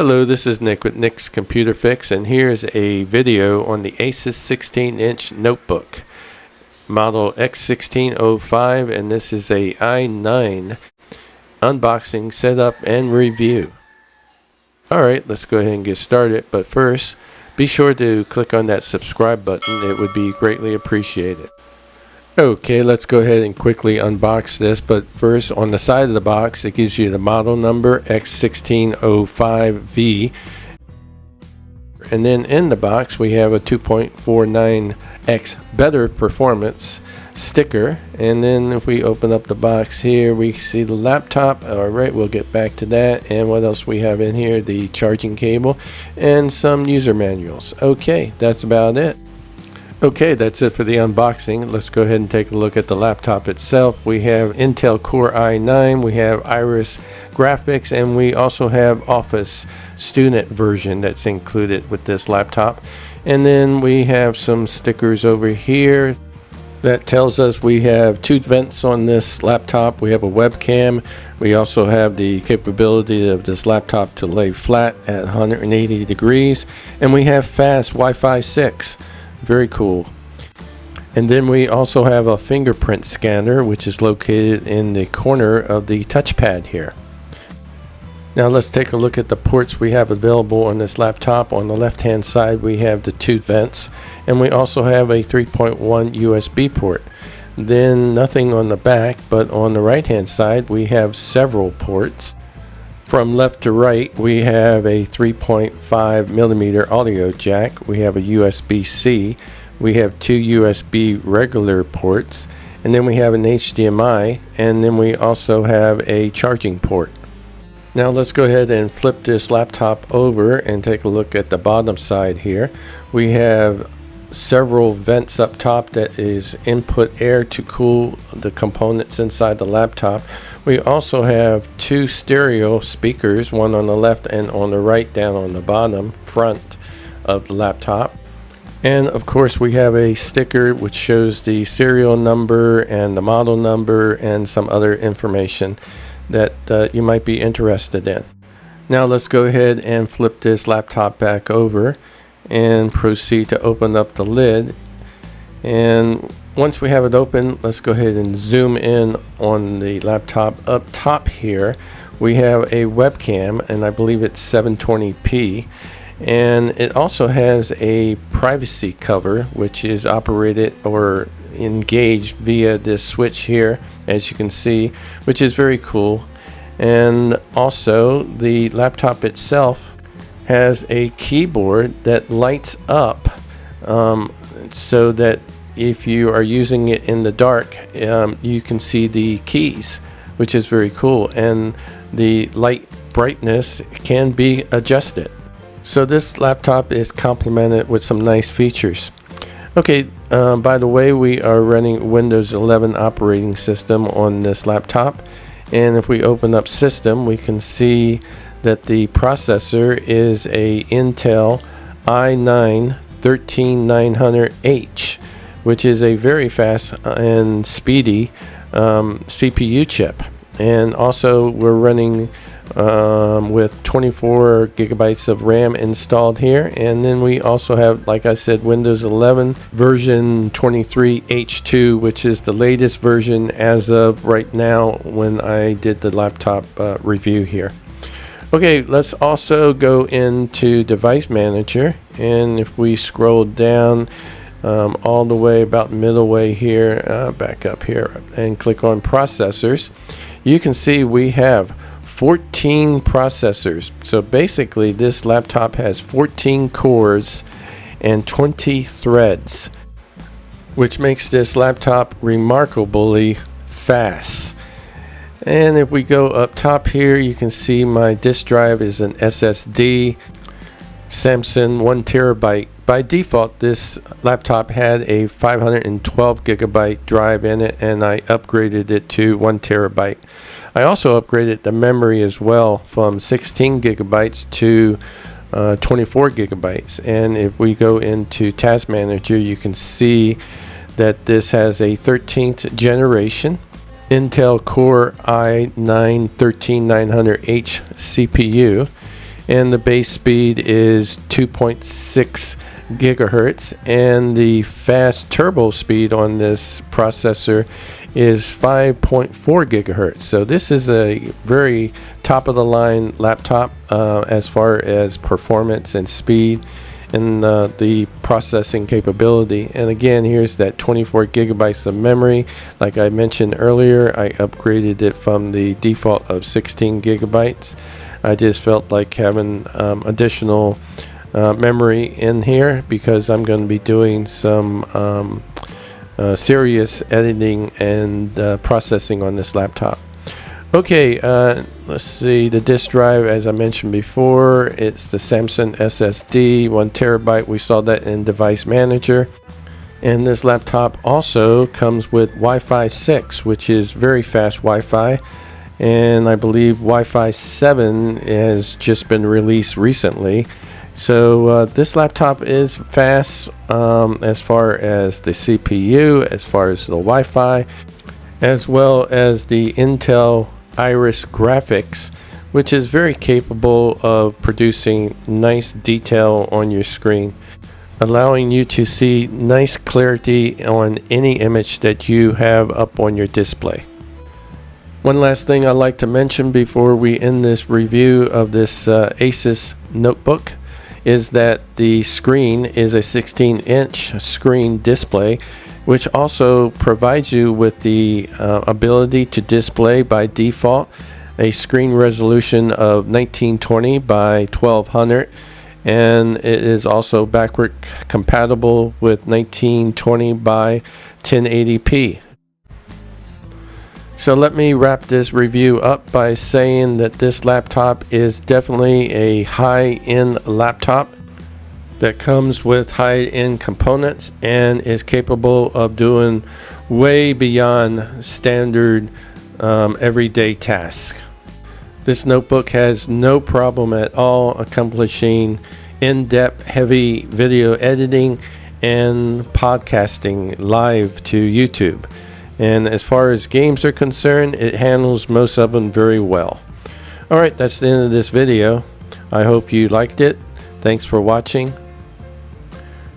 Hello, this is Nick with Nick's Computer Fix, and here's a video on the ASUS 16-inch notebook, model X1605, and this is a i9 unboxing, setup, and review. Alright, let's go ahead and get started, but first, be sure to click on that subscribe button. It would be greatly appreciated. Okay, let's go ahead and quickly unbox this, but first on the side of the box it gives you the model number X1605V, and then in the box we have a 2.49x better performance sticker, and then if we open up the box here we see the laptop. Alright, we'll get back to that, and what else we have in here, the charging cable and some user manuals. Okay, that's about it. Okay, that's it for the unboxing. Let's go ahead and take a look at the laptop itself. We have Intel Core i9, we have Iris graphics, and we also have Office Student version that's included with this laptop. And then we have some stickers over here that tells us we have 2 vents on this laptop. We have a webcam. We also have the capability of this laptop to lay flat at 180 degrees. And we have fast Wi-Fi 6. Very cool. And then we also have a fingerprint scanner, which is located in the corner of the touchpad here. Now let's take a look at the ports we have available on this laptop. On the left hand side we have the 2 vents, and we also have a 3.1 USB port. Then nothing on the back, but on the right hand side we have several ports. From left to right, we have a 3.5 millimeter audio jack. We have a USB-C. We have 2 USB regular ports, and then we have an HDMI, and then we also have a charging port. Now let's go ahead and flip this laptop over and take a look at the bottom side here. We have several vents up top that is input air to cool the components inside the laptop. We also have 2 stereo speakers, one on the left and on the right down on the bottom front of the laptop. And of course we have a sticker which shows the serial number and the model number and some other information that you might be interested in. Now let's go ahead and flip this laptop back over and proceed to open up the lid. And once we have it open, let's go ahead and zoom in on the laptop. Up top here we have a webcam, and I believe it's 720p, and it also has a privacy cover which is operated or engaged via this switch here, as you can see, which is very cool. And also the laptop itself has a keyboard that lights up so that if you are using it in the dark, you can see the keys, which is very cool, and the light brightness can be adjusted. So this laptop is complemented with some nice features. Okay, by the way, we are running Windows 11 operating system on this laptop, and if we open up system we can see that the processor is a Intel i9 13900H, which is a very fast and speedy CPU chip. And also we're running with 24 gigabytes of RAM installed here, and then we also have, like I said, Windows 11 version 23H2, which is the latest version as of right now when I did the laptop review here. Okay, let's also go into Device Manager, and if we scroll down all the way about middle way here, back up here, and click on Processors, you can see we have 14 processors. So basically this laptop has 14 cores and 20 threads, which makes this laptop remarkably fast. And if we go up top here, you can see my disk drive is an SSD Samsung 1 terabyte. By default this laptop had a 512 gigabyte drive in it, and I upgraded it to 1 terabyte. I also upgraded the memory as well from 16 gigabytes to 24 gigabytes. And if we go into Task Manager, you can see that this has a 13th generation Intel Core i9 13900H CPU, and the base speed is 2.6 gigahertz, and the fast turbo speed on this processor is 5.4 gigahertz. So this is a very top of the line laptop as far as performance and speed and the processing capability. And again, here's that 24 gigabytes of memory. Like I mentioned earlier, I upgraded it from the default of 16 gigabytes. I just felt like having additional memory in here because I'm going to be doing some serious editing and processing on this laptop. Okay, let's see, the disk drive, as I mentioned before, it's the Samsung SSD, 1 terabyte. We saw that in Device Manager. And this laptop also comes with Wi-Fi 6, which is very fast Wi-Fi. And I believe Wi-Fi 7 has just been released recently. So this laptop is fast as far as the CPU, as far as the Wi-Fi, as well as the Intel Iris graphics, which is very capable of producing nice detail on your screen, allowing you to see nice clarity on any image that you have up on your display. One last thing I'd like to mention before we end this review of this ASUS notebook is that the screen is a 16-inch screen display, which also provides you with the ability to display by default a screen resolution of 1920 by 1200, and it is also backward compatible with 1920 by 1080p. So let me wrap this review up by saying that this laptop is definitely a high-end laptop that comes with high-end components and is capable of doing way beyond standard everyday tasks. This notebook has no problem at all accomplishing in-depth heavy video editing and podcasting live to YouTube. And as far as games are concerned, it handles most of them very well. Alright, that's the end of this video. I hope you liked it. Thanks for watching.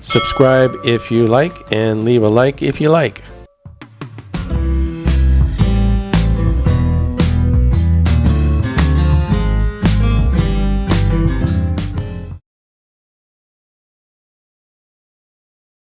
Subscribe if you like, and leave a like if you like.